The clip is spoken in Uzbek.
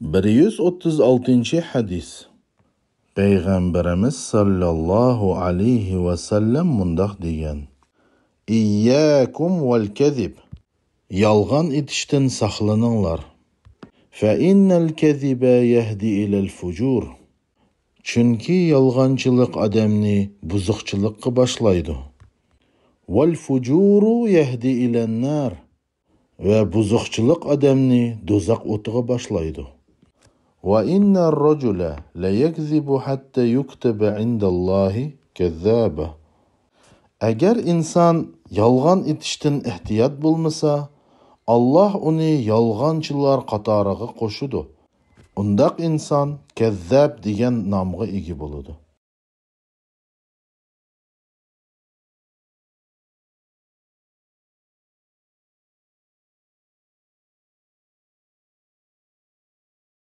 136 hadis. Peygamberimiz sallallohu alayhi va sallam mundaq degan: İyyakum vel kezib. Yalgan etishdan saqlaninglar. Fa innal keziba yahdi ilal fujur. Chunki yalg'onchilik odamni buzuqchilikka boshlaydi. Val fujuru yahdi ilan nar. Va buzuqchilik odamni do'zax o'tiga boshlaydi. Wa inna ar-rajula la yakzibu hatta yuktaba 'inda Allohi kazzaba. Agar inson yolg'on etishdan ehtiyot bo'lmasa, Alloh uni yolg'onchilar qatoriga qo'shadi. Undaq inson kazzab degan nomga ega bo'ladi.